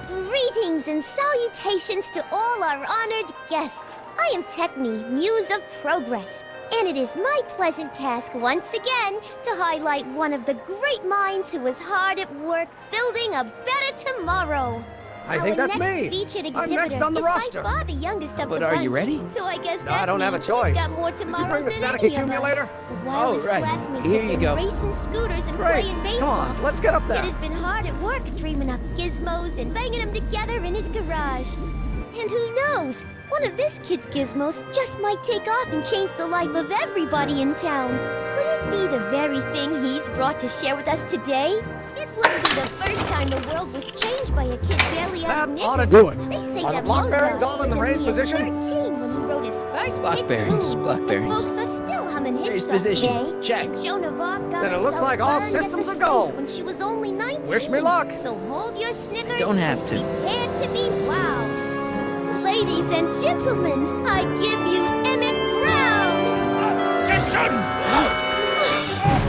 Greetings and salutations to all our honored guests. I am Techni, Muse of Progress, and it is my pleasant task once again to highlight one of the great minds who was hard at work building a better tomorrow. I think that's me. I'm next on the roster. By far the youngest of But the are bunch, you ready? So I guess No, that I don't have a means choice. he's got more Did you tomorrows bring the than static any of accumulator? us. While his right. classmates Here have you been go. racing scooters and Great. playing Come baseball, on, let's get up there. Kid has been hard at work dreaming up gizmos and banging them together in his garage. And who knows? One of this kid's gizmos just might take off and change the life of everybody in town. Could it be the very thing he's brought to share with us today? It wouldn't be the first time the world was changed by a kid barely out That of ought to knickers. do it. They say Are the that block bearings Mozart all in the was a raised mere position? 13 when he wrote his first Block hit bearings, tune. block bearings. Folks are still humming his Raised stuff position, today. check. And Joan of Arc got Then it looks herself like all burned at systems the are go. stake when she was only 19. Wish me luck. So hold your Snickers. Don't have to. Prepare to be wowed. Ladies and gentlemen, I give you Emmett Brown. Objection!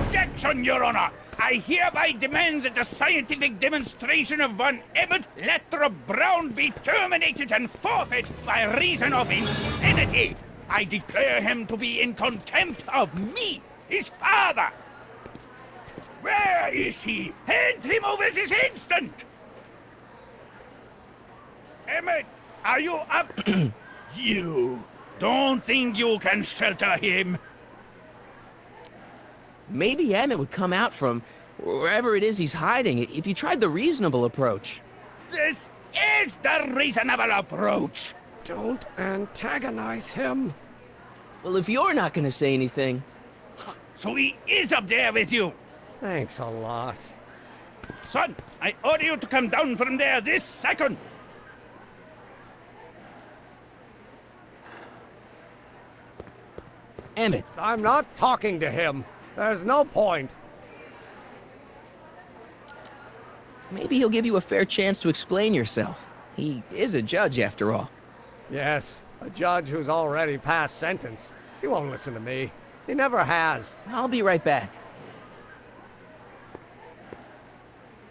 Objection, Your Honor! I hereby demand that the scientific demonstration of one Emmett Lathrop Brown be terminated and forfeit by reason of insanity. I declare him to be in contempt of me, his father. Where is he? Hand him over this instant! Emmett, are you up? You don't think you can shelter him? Maybe Emmett would come out from wherever it is he's hiding if you tried the reasonable approach. This is the reasonable approach. Don't antagonize him. Well, if you're not gonna say anything... So he is up there with you. Thanks a lot. Son, I order you to come down from there this second. Emmett, I'm not talking to him. There's no point. maybe he'll give you a fair chance to explain yourself. He is a judge, after all. Yes, a judge who's already passed sentence. He won't listen to me. He never has. I'll be right back.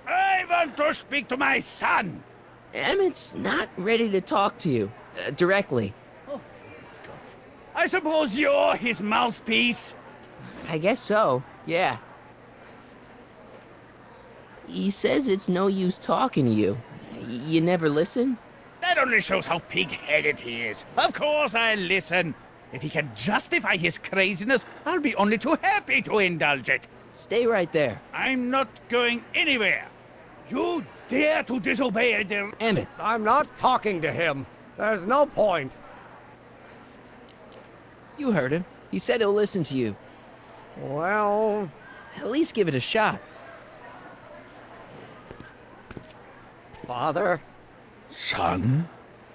I want to speak to my son. Emmett's not ready to talk to you, directly. Oh, God. I suppose you're his mouthpiece. I guess so, yeah. He says it's no use talking to you. You never listen? That only shows how pig-headed he is. Of course I'll listen. If he can justify his craziness, I'll be only too happy to indulge it. Stay right there. I'm not going anywhere. You dare to disobey the... Emmett, I'm not talking to him. There's no point. you heard him. He said he'll listen to you. Well, At least give it a shot. Father, Son?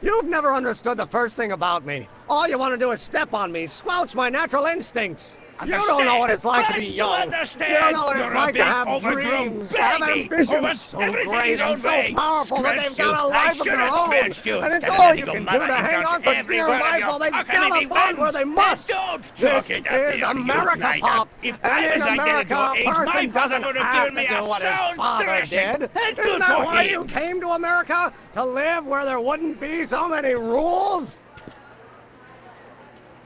you've never understood the first thing about me. All you want to do is step on me, squelch my natural instincts. You don't know what it's like to be young. You don't know what it's like to have dreams, to have ambitions so great and so powerful that they've got a life of their own. And it's all you can do to hang on for dear life while they gallop on where they must. This is America, Pop. And in America, a person doesn't have to do what his father did. Isn't that why you came to America? To live where there wouldn't be so many rules?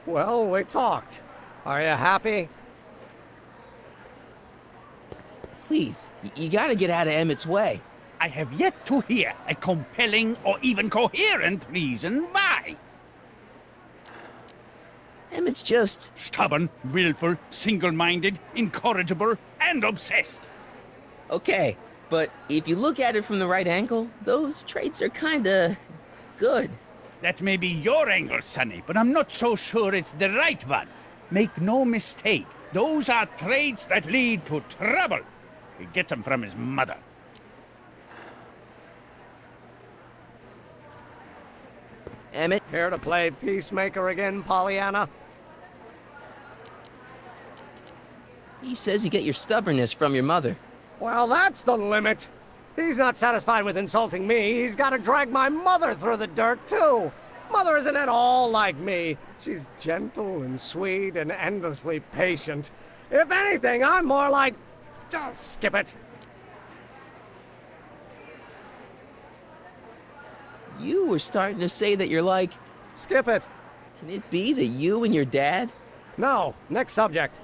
Well, we talked. Are you happy? Please, you gotta get out of Emmett's way. I have yet to hear a compelling or even coherent reason why. Emmett's just... Stubborn, willful, single-minded, incorrigible, and obsessed. Okay, but if you look at it from the right angle, those traits are kinda... good. That may be your angle, Sonny, but I'm not so sure it's the right one. Make no mistake, those are traits that lead to trouble. He gets them from his mother. Emmett, Care to play peacemaker again, Pollyanna? he says you get your stubbornness from your mother. Well, that's the limit. He's not satisfied with insulting me. He's got to drag my mother through the dirt, too. Mother isn't at all like me. She's gentle and sweet and endlessly patient. If anything, I'm more like... skip it. You were starting to say that you're like, Skip it. can it be that you and your dad? No, next subject.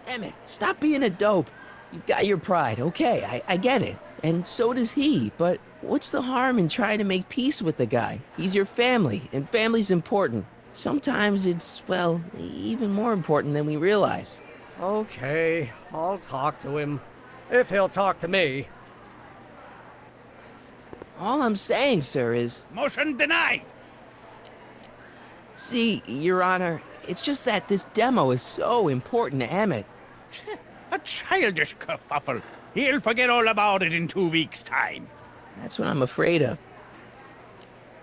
Emmett, stop being a dope. You've got your pride, okay, I get it. And so does he, but what's the harm in trying to make peace with the guy? He's your family, and family's important. Sometimes it's, well, even more important than we realize. Okay, I'll talk to him. If he'll talk to me. All I'm saying, sir, is... Motion denied. See, Your Honor, it's just that this demo is so important to Emmett. A childish kerfuffle. He'll forget all about it in 2 weeks' time. That's what I'm afraid of.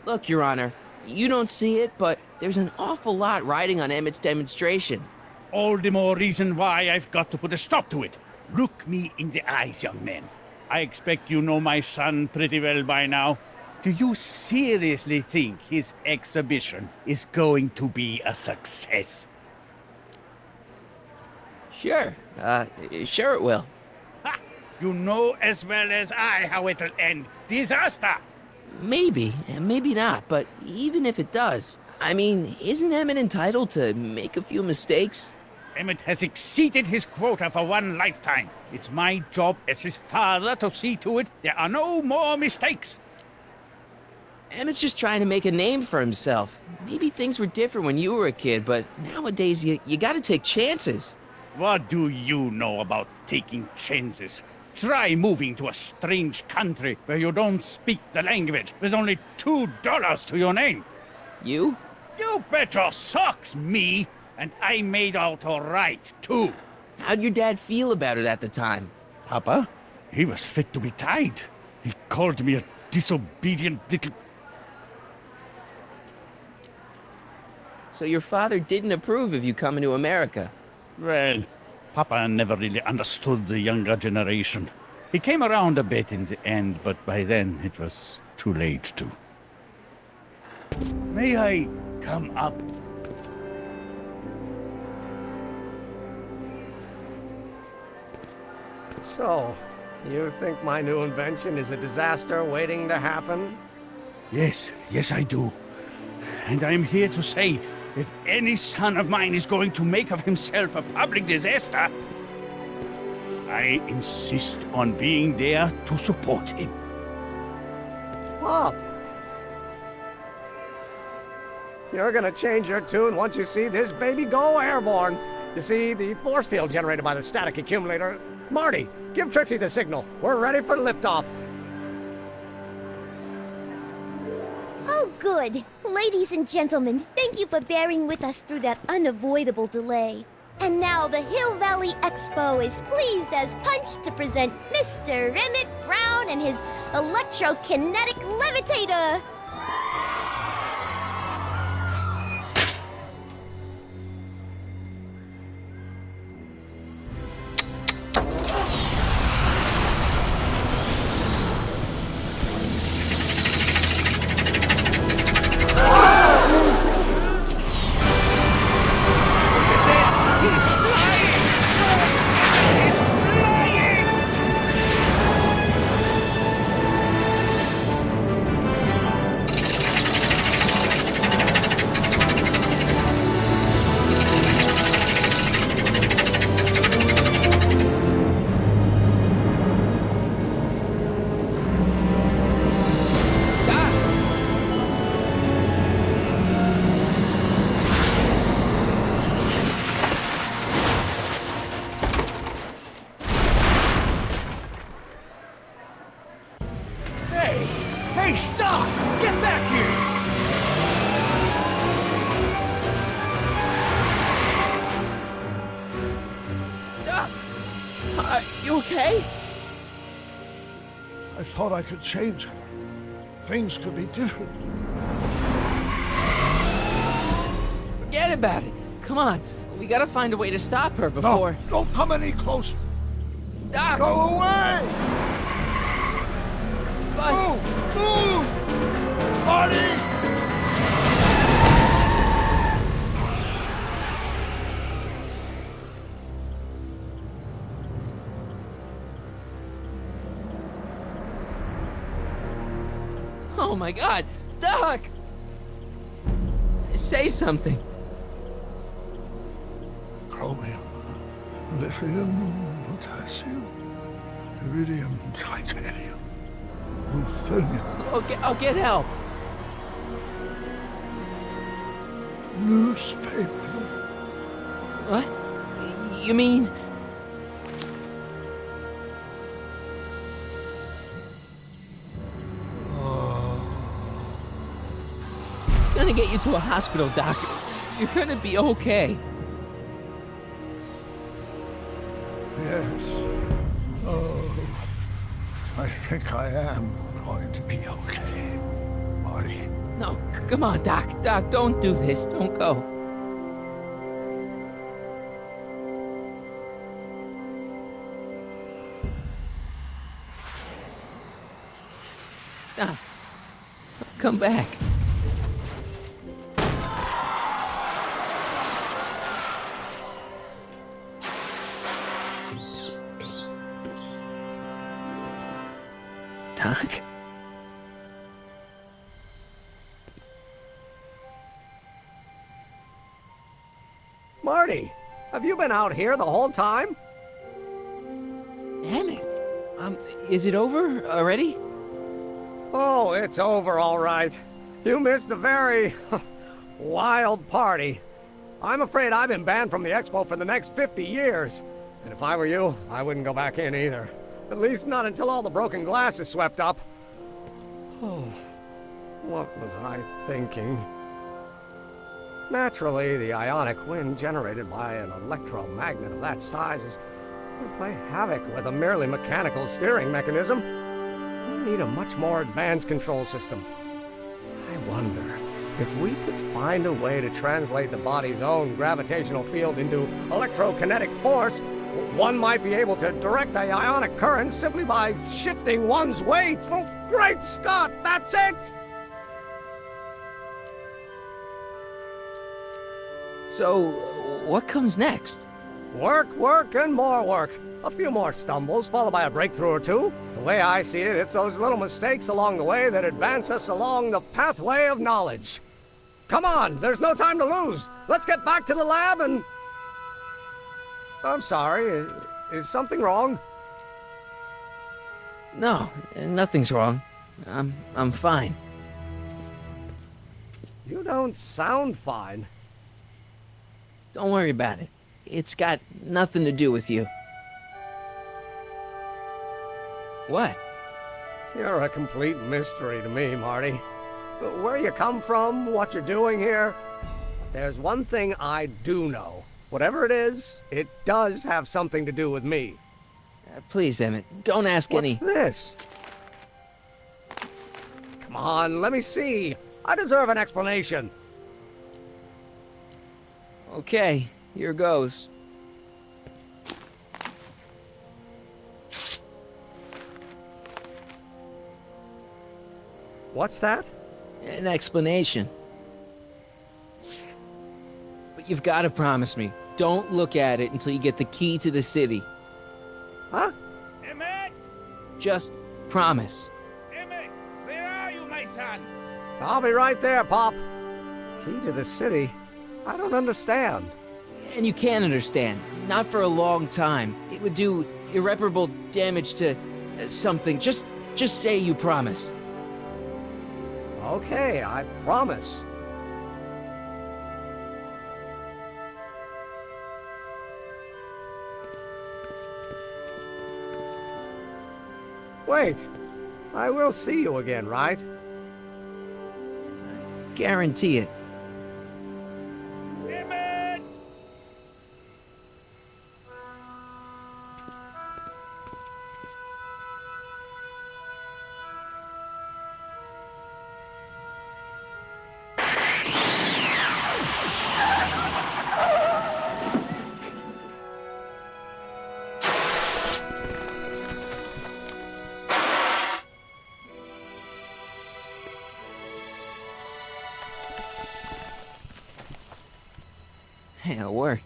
Look, Your Honor, you don't see it, but there's an awful lot riding on Emmett's demonstration. All the more reason why I've got to put a stop to it. Look me in the eyes, young man. I expect you know my son pretty well by now. Do you seriously think his exhibition is going to be a success? Sure, sure it will. Ha! You know as well as I how it'll end. Disaster! Maybe, and maybe not, but even if it does, I mean, isn't Emmett entitled to make a few mistakes? Emmett has exceeded his quota for one lifetime. It's my job as his father to see to it there are no more mistakes. Emmett's just trying to make a name for himself. Maybe things were different when you were a kid, but nowadays you gotta take chances. What do you know about taking chances? Try moving to a strange country where you don't speak the language with only $2 to your name. You? You bet your socks, me! And I made out all right, too. How'd your dad feel about it at the time? Papa? He was fit to be tied. He called me a disobedient little... So your father didn't approve of you coming to America? Well, Papa never really understood the younger generation. He came around a bit in the end, but by then it was too late to. May I come up? So, you think my new invention is a disaster waiting to happen? Yes, I do. And I'm here to say, if any son of mine is going to make of himself a public disaster, I insist on being there to support him. Pop! You're gonna change your tune once you see this baby go airborne. You see, the force field generated by the static accumulator. Marty, give Trixie the signal. We're ready for liftoff. Oh, good. Ladies and gentlemen, thank you for bearing with us through that unavoidable delay. And now the Hill Valley Expo is pleased as punch to present Mr. Emmett Brown and his electrokinetic levitator. Hey, stop! Get back here! You okay? I thought I could change her. Things could be different. Forget about it. Come on. We gotta find a way to stop her before... No, don't come any closer. Doc! Go away! But... Move! Move! Marty! Oh my god! Doc! Say something. Chromium, lithium, potassium, iridium, titanium, ruthenium, I'll get help. newspaper. What? You mean... Gonna get you to a hospital, Doc. You're gonna be okay. Yes. Oh, I think I am going to be okay, Marty. No, come on, Doc. Doc, don't do this. Don't go. Doc, come back. Doc? Marty, have you been out here the whole time? Damn it. Is it over already? Oh, it's over all right. You missed a very wild party. I'm afraid I've been banned from the expo for the next 50 years. And if I were you, I wouldn't go back in either. At least not until all the broken glass is swept up. Oh, what was I thinking? Naturally, the ionic wind generated by an electromagnet of that size would play havoc with a merely mechanical steering mechanism. We need a much more advanced control system. I wonder if we could find a way to translate the body's own gravitational field into electrokinetic force. One might be able to direct the ionic current simply by shifting one's weight. Oh, great Scott, that's it! So, what comes next? Work, work, and more work. A few more stumbles, followed by a breakthrough or two. The way I see it, it's those little mistakes along the way that advance us along the pathway of knowledge. Come on, there's no time to lose. Let's get back to the lab and... I'm sorry, is something wrong? No, nothing's wrong. I'm fine. You don't sound fine. Don't worry about it. It's got nothing to do with you. What? You're a complete mystery to me, Marty. Where you come from, what you're doing here, there's one thing I do know. Whatever it is, it does have something to do with me. Please, Emmett, don't ask any... What's this? Come on, let me see. I deserve an explanation. Okay, here goes. What's that? An explanation. But you've got to promise me, don't look at it until you get the key to the city. Huh? Emmett! Just promise. Emmett! Where are you, my son? I'll be right there, Pop. Key to the city? I don't understand. And you can understand. Not for a long time. It would do irreparable damage to something. Just say you promise. Okay, I promise. Wait, I will see you again, right? Guarantee it. Emmett! Yeah, it worked.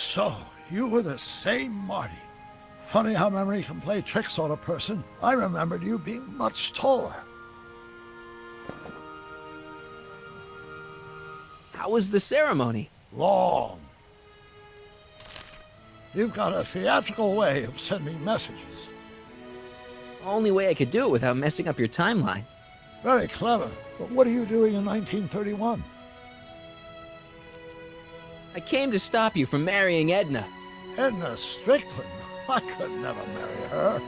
So, you were the same Marty. Funny how memory can play tricks on a person. I remembered you being much taller. How was the ceremony? Long. You've got a theatrical way of sending messages. Only way I could do it without messing up your timeline. Very clever. But what are you doing in 1931? I came to stop you from marrying Edna. Edna Strickland? I could never marry her.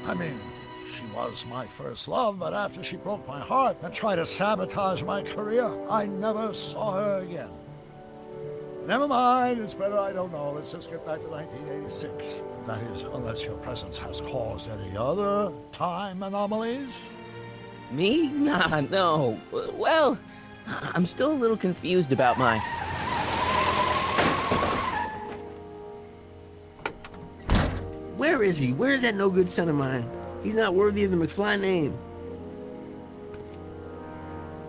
I mean, she was my first love, but after she broke my heart and tried to sabotage my career, I never saw her again. Never mind, it's better I don't know. Let's just get back to 1986. That is, unless your presence has caused any other time anomalies. Me? Nah, no. Well, I'm still a little confused about my... Where is he? Where's that no good son of mine? He's not worthy of the McFly name.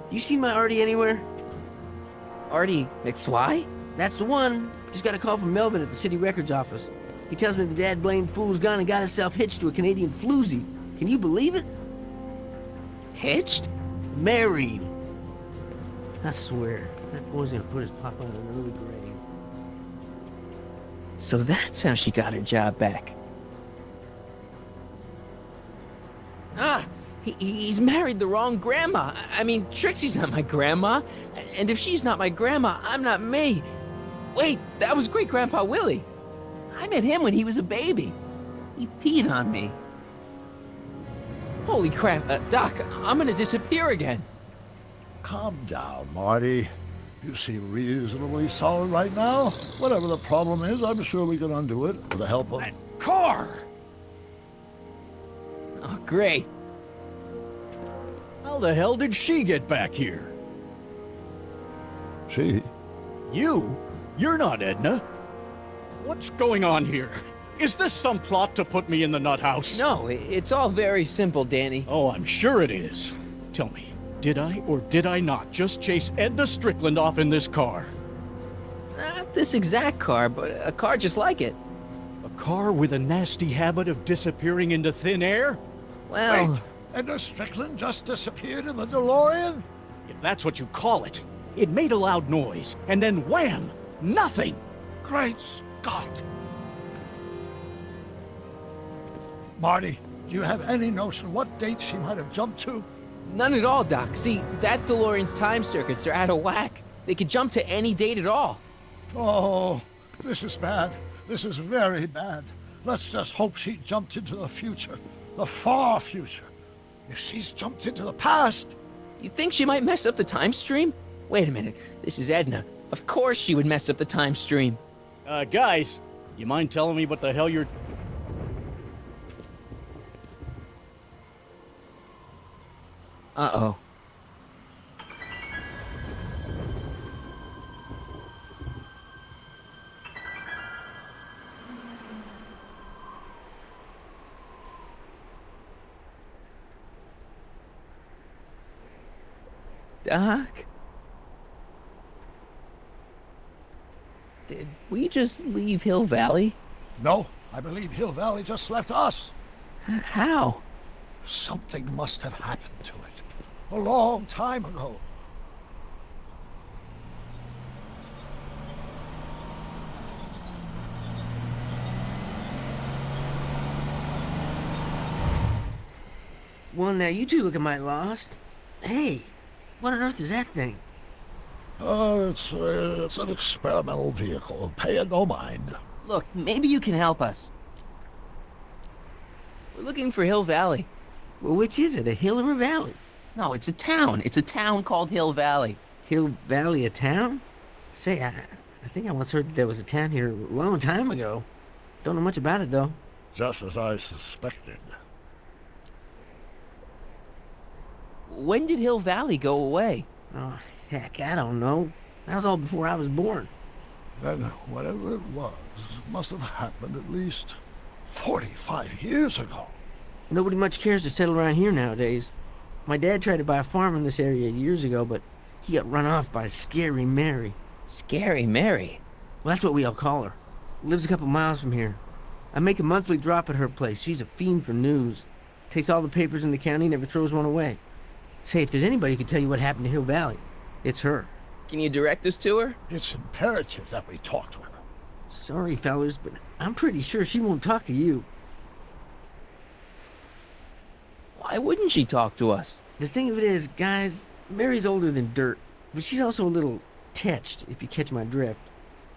You see my Artie anywhere? Artie McFly? That's the one. Just got a call from Melvin at the city records office. He tells me the dad blamed fool's gone and got himself hitched to a Canadian floozy. Can you believe it? Hitched? Married. I swear, that boy's gonna put his papa in an early grave. So that's how she got her job back. Ah, he's married the wrong grandma. I mean, Trixie's not my grandma. And if she's not my grandma, I'm not me. Wait, that was great-grandpa Willie. I met him when he was a baby. He peed on me. Holy crap, Doc, I'm gonna disappear again. Calm down, Marty. You seem reasonably solid right now. Whatever the problem is, I'm sure we can undo it with the help of... That car! Oh, great. How the hell did she get back here? She? You? You're not Edna. What's going on here? Is this some plot to put me in the nut house? No, it's all very simple, Danny. Oh, I'm sure it is. Tell me, did I or did I not just chase Edna Strickland off in this car? Not this exact car, but a car just like it. A car with a nasty habit of disappearing into thin air? Well... Wait, Edna Strickland just disappeared in the DeLorean? If that's what you call it. It made a loud noise, and then wham! Nothing! Great Scott! Marty, do you have any notion what date she might have jumped to? None at all, Doc. See, that DeLorean's time circuits are out of whack. They could jump to any date at all. Oh, this is bad. This is very bad. Let's just hope she jumped into the future. The far future. If she's jumped into the past... You think she might mess up the time stream? Wait a minute. This is Edna. Of course she would mess up the time stream. Guys, you mind telling me what the hell you're... Uh-oh. Doc? Did we just leave Hill Valley? No, I believe Hill Valley just left us. How? Something must have happened to it. A long time ago. Well, now you two look a mite lost. Hey, what on earth is that thing? It's an experimental vehicle. Pay it no mind. Look, maybe you can help us. We're looking for Hill Valley. Well, which is it, a hill or a valley? No, it's a town. It's a town called Hill Valley. Hill Valley, a town? Say, I think I once heard that there was a town here a long time ago. Don't know much about it, though. Just as I suspected. When did Hill Valley go away? Oh, heck, I don't know. That was all before I was born. Then whatever it was must have happened at least 45 years ago. Nobody much cares to settle around here nowadays. My dad tried to buy a farm in this area years ago, but he got run off by Scary Mary. Scary Mary? Well, that's what we all call her. Lives a couple miles from here. I make a monthly drop at her place. She's a fiend for news. Takes all the papers in the county, never throws one away. Say, if there's anybody who can tell you what happened to Hill Valley, it's her. Can you direct us to her? It's imperative that we talk to her. Sorry, fellas, but I'm pretty sure she won't talk to you. Why wouldn't she talk to us? The thing of it is, guys, Mary's older than dirt, but she's also a little tetched, if you catch my drift.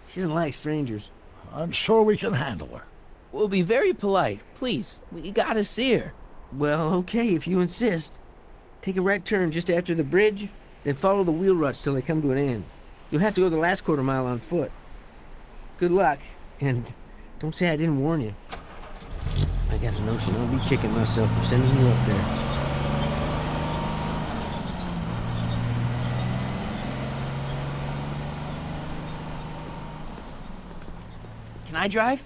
She doesn't like strangers. I'm sure we can handle her. We'll be very polite. Please, we gotta see her. Well, okay, if you insist. Take a right turn just after the bridge, then follow the wheel ruts till they come to an end. You'll have to go the last quarter mile on foot. Good luck, and don't say I didn't warn you. I got a notion I'll be kicking myself for sending you up there. Can I drive?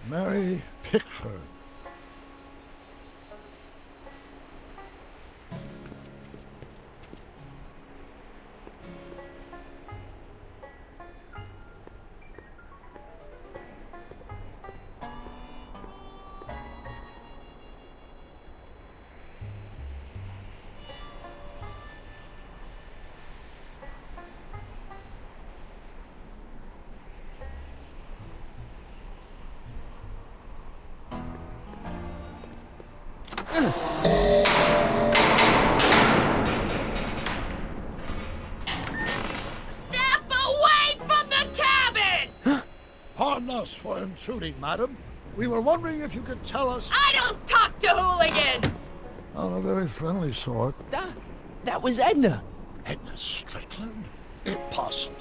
Mary Pickford. Step away from the cabin! Pardon us for intruding, madam. We were wondering if you could tell us... I don't talk to hooligans! On a very friendly sort. Doc, that was Edna. Edna Strickland? Impossible.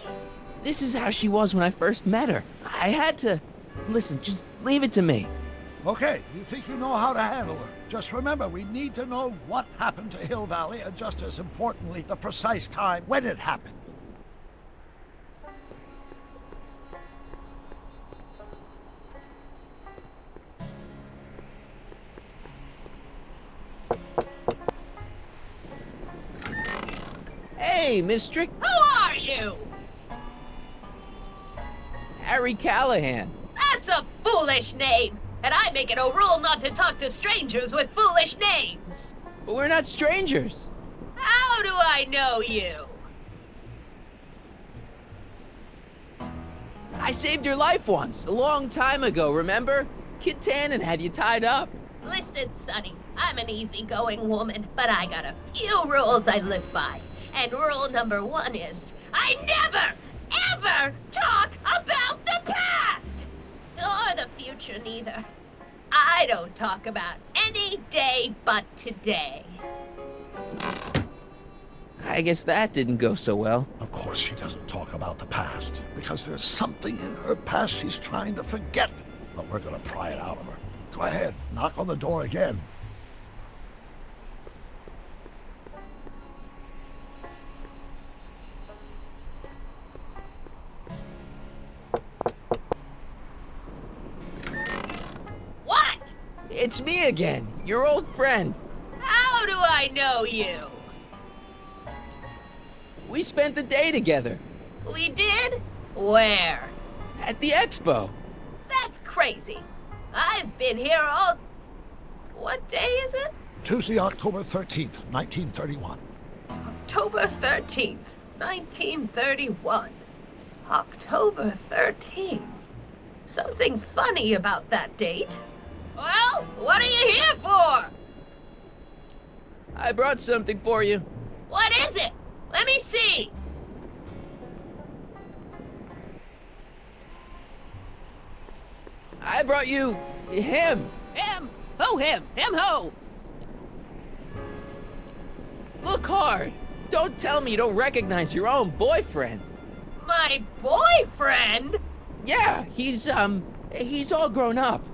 This is how she was when I first met her. I had to... Listen, just leave it to me. Okay, you think you know how to handle her. Just remember, we need to know what happened to Hill Valley, and just as importantly, the precise time when it happened. Hey, Miss Strick... Who are you? Harry Callahan. That's a foolish name, and I make it a rule not to talk to strangers with foolish names. But we're not strangers. How do I know you? I saved your life once, a long time ago, remember? Kid Tannen had you tied up. Listen, Sonny, I'm an easygoing woman, but I got a few rules I live by. And rule number 1 is, I never, ever talk about the past! Or the future, neither. I don't talk about any day but today. I guess that didn't go so well. Of course she doesn't talk about the past, because there's something in her past she's trying to forget. But we're gonna pry it out of her. Go ahead, knock on the door again. What? It's me again, your old friend. How do I know you? We spent the day together We did? Where? at the expo. That's crazy. I've been here all... What day is it? Tuesday, October 13th, 1931. October 13th, 1931. October 13th. Something funny about that date. Well, what are you here for? I brought something for you. What is it? Let me see. I brought you him. Him? Who him? Him who? Look hard. Don't tell me you don't recognize your own boyfriend. My boyfriend? Yeah, he's all grown up.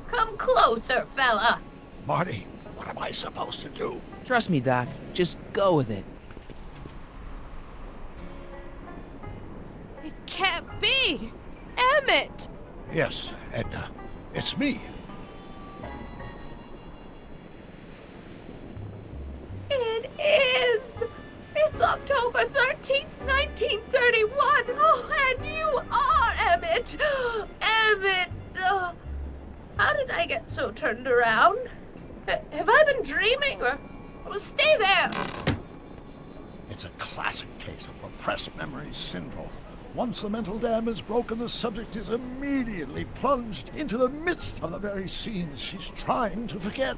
Come closer, fella. Marty, what am I supposed to do? Trust me, Doc. Just go with it. It can't be! Emmett! Yes, Edna. It's me. It is! It's October 13th, 1931! Oh, and you are Emmett! Emmett! How did I get so turned around? Have I been dreaming, or... Well, stay there! It's a classic case of repressed memory syndrome. Once the mental dam is broken, the subject is immediately plunged into the midst of the very scenes she's trying to forget.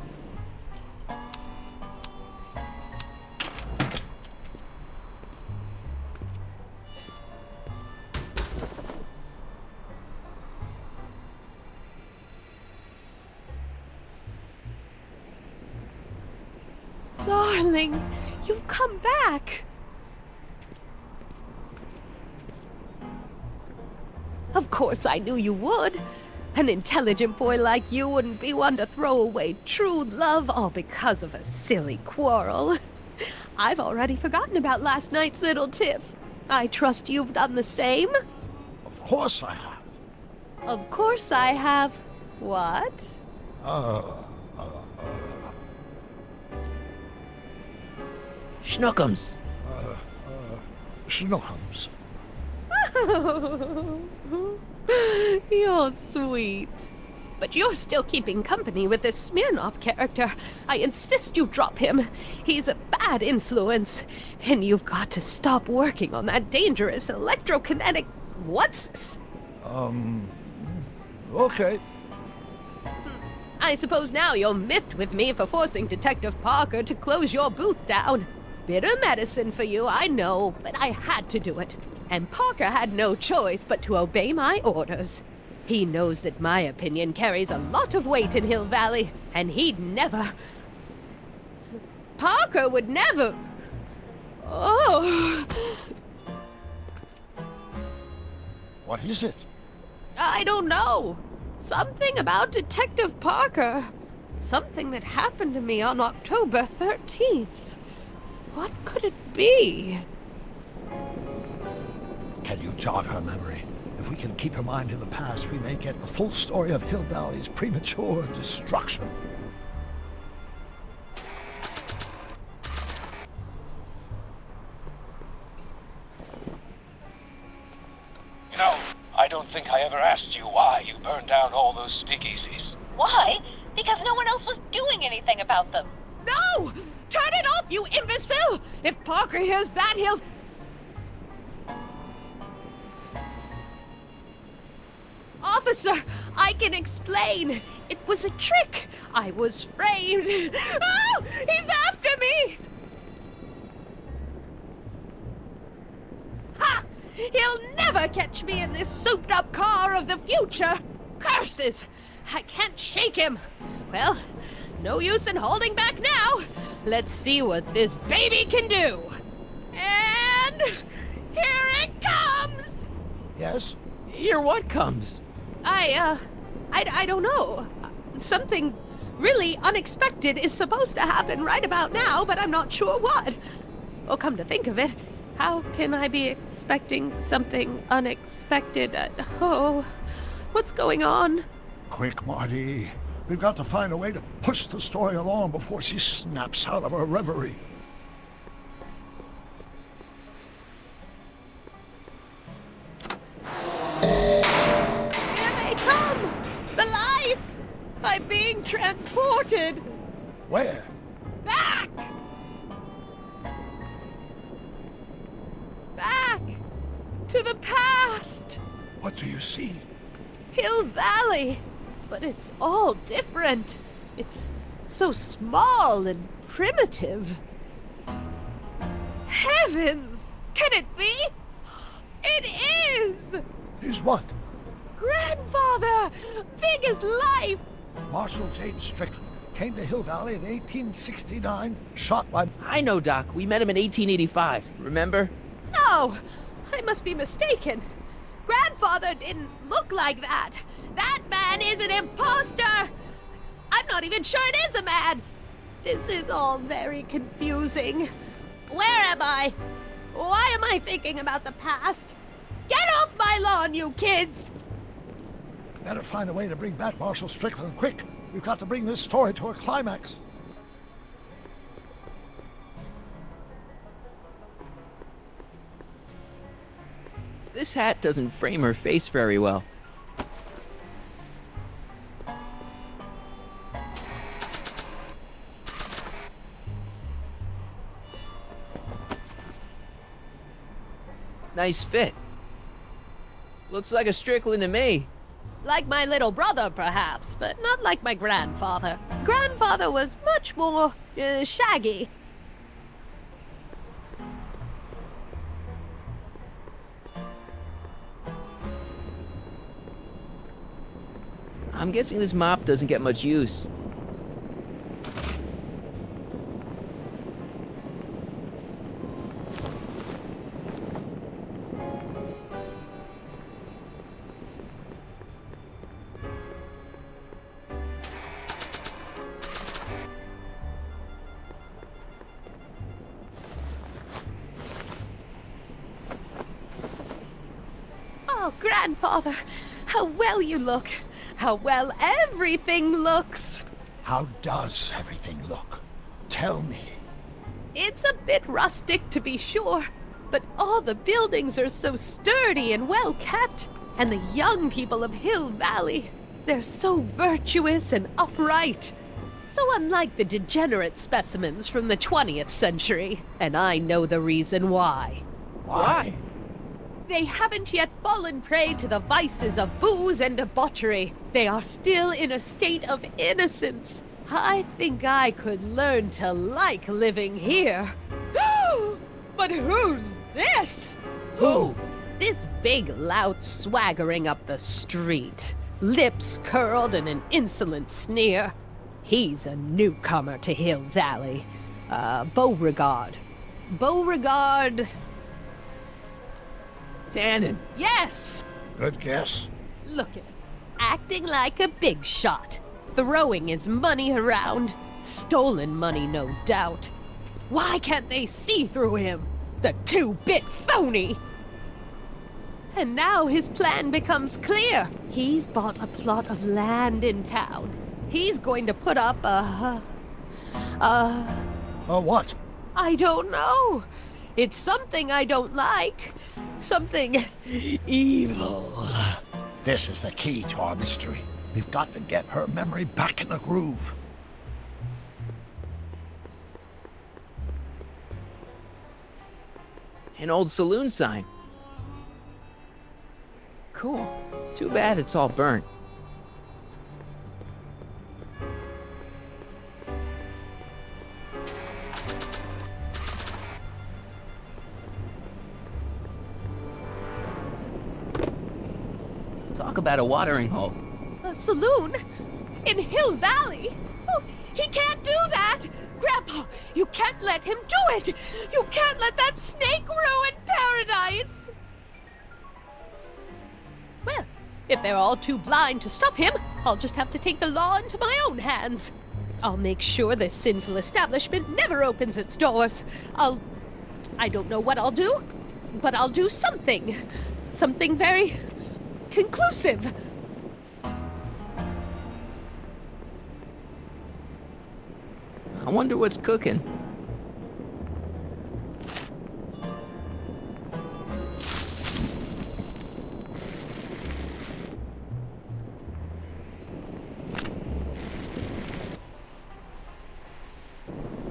Darling, you've come back. Of course I knew you would. An intelligent boy like you wouldn't be one to throw away true love all because of a silly quarrel. I've already forgotten about last night's little tiff. I trust you've done the same? Of course I have. Of course I have. What? Schnookums. Schnookums. You're sweet. But you're still keeping company with this Smirnoff character. I insist you drop him. He's a bad influence. And you've got to stop working on that dangerous electrokinetic... What's this? Okay. I suppose now you're miffed with me for forcing Detective Parker to close your booth down. Bitter medicine for you, I know, but I had to do it. And Parker had no choice but to obey my orders. He knows that my opinion carries a lot of weight in Hill Valley, and he'd never... Parker would never... Oh... What is it? I don't know. Something about Detective Parker. Something that happened to me on October 13th. What could it be? Can you jog her memory? If we can keep her mind in the past, we may get the full story of Hill Valley's premature destruction. You know, I don't think I ever asked you why you burned down all those speakeasies. Why? Because no one else was doing anything about them. No! Turn it off, you imbecile! If Parker hears that, he'll... Officer, I can explain. It was a trick. I was framed. Oh! He's after me! Ha! He'll never catch me in this souped-up car of the future. Curses! I can't shake him. Well, no use in holding back now. Let's see what this baby can do. And here it comes! Yes? Here what comes? I don't know. Something really unexpected is supposed to happen right about now, but I'm not sure what. Oh, come to think of it, how can I be expecting something unexpected? What's going on? Quick, Marty. We've got to find a way to push the story along before she snaps out of her reverie. Here they come! The lights! I'm being transported! Where? Back! Back! To the past! What do you see? Hill Valley! But it's all different. It's so small and primitive. Heavens! Can it be? It is! Is what? Grandfather! Big as life! Marshal James Strickland came to Hill Valley in 1869, shot by... I know, Doc. We met him in 1885. Remember? No! I must be mistaken. Grandfather didn't look like that. That man is an imposter! I'm not even sure it is a man! This is all very confusing. Where am I? Why am I thinking about the past? Get off my lawn, you kids! Better find a way to bring back Marshal Strickland quick. We've got to bring this story to a climax. This hat doesn't frame her face very well. Nice fit. Looks like a Strickland to me. Like my little brother, perhaps, but not like my grandfather. Grandfather was much more shaggy. I'm guessing this mop doesn't get much use. Oh, Grandfather, how well you look. How well everything looks. How does everything look? Tell me. It's a bit rustic, to be sure, but all the buildings are so sturdy and well kept. And the young people of Hill Valley, they're so virtuous and upright. So unlike the degenerate specimens from the 20th century. And I know the reason why. Why? They haven't yet fallen prey to the vices of booze and debauchery. They are still in a state of innocence. I think I could learn to like living here. But who's this? Who? This big lout swaggering up the street, lips curled in an insolent sneer. He's a newcomer to Hill Valley. Beauregard. Beauregard... Tannen. Yes! Good guess. Look at him, acting like a big shot, throwing his money around. Stolen money, no doubt. Why can't they see through him? The two-bit phony! And now his plan becomes clear. He's bought a plot of land in town. He's going to put up a what? I don't know. It's something I don't like. Something evil. This is the key to our mystery. We've got to get her memory back in the groove. An old saloon sign. Cool. Too bad it's all burnt. Talk about a watering hole. A saloon? In Hill Valley? Oh, he can't do that! Grandpa, you can't let him do it! You can't let that snake ruin paradise! Well, if they're all too blind to stop him, I'll just have to take the law into my own hands. I'll make sure this sinful establishment never opens its doors. I don't know what I'll do, but I'll do something. Something very conclusive. I wonder what's cooking.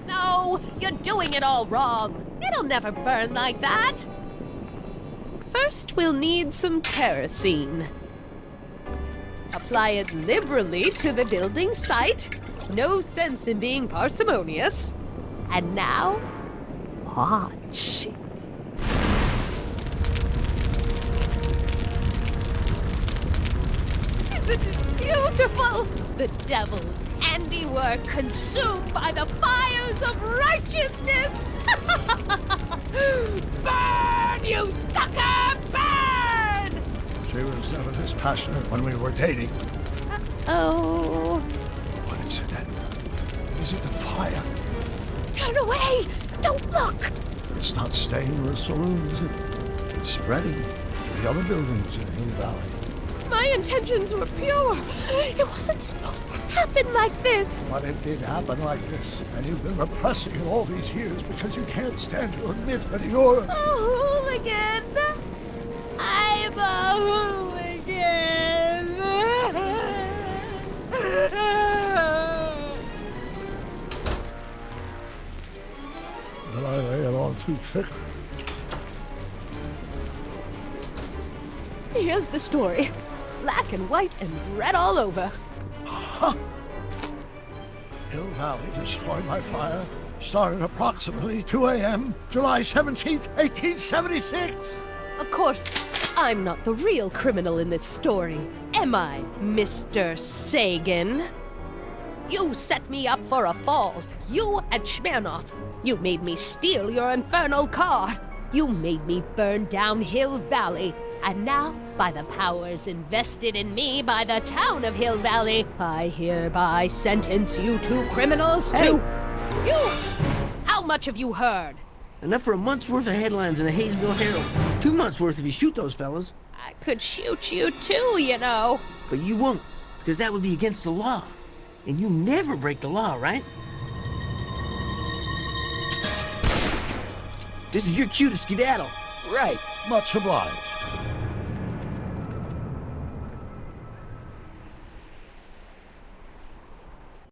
No, you're doing it all wrong. It'll never burn like that. First, we'll need some kerosene. Apply it liberally to the building site. No sense in being parsimonious. And now, watch. Isn't it beautiful? The devil's handiwork consumed by the fires of righteousness. Burn, you sucker, burn! She was never this passionate when we were dating. Oh. What is it then? Is it the fire? Turn away! Don't look! It's not staying in the saloon, is it? It's spreading to the other buildings in Hill Valley. My intentions were pure. It wasn't supposed to happen like this. But it did happen like this, and you've been repressing it all these years because you can't stand to admit that you're... A hooligan. I'm a hooligan. Did I lay it on too thick? Here's the story. Black and white and red all over. Huh. Hill Valley destroyed by fire. Started approximately 2 a.m., July 17th, 1876. Of course, I'm not the real criminal in this story, am I, Mr. Sagan? You set me up for a fall. You and Smirnoff. You made me steal your infernal car. You made me burn down Hill Valley. And now, by the powers invested in me by the town of Hill Valley, I hereby sentence you two criminals to... You! How much have you heard? Enough for a month's worth of headlines in the Hayesville Herald. 2 months worth if you shoot those fellas. I could shoot you too, you know. But you won't, because that would be against the law. And you never break the law, right? This is your cue to skedaddle. Right. Much obliged.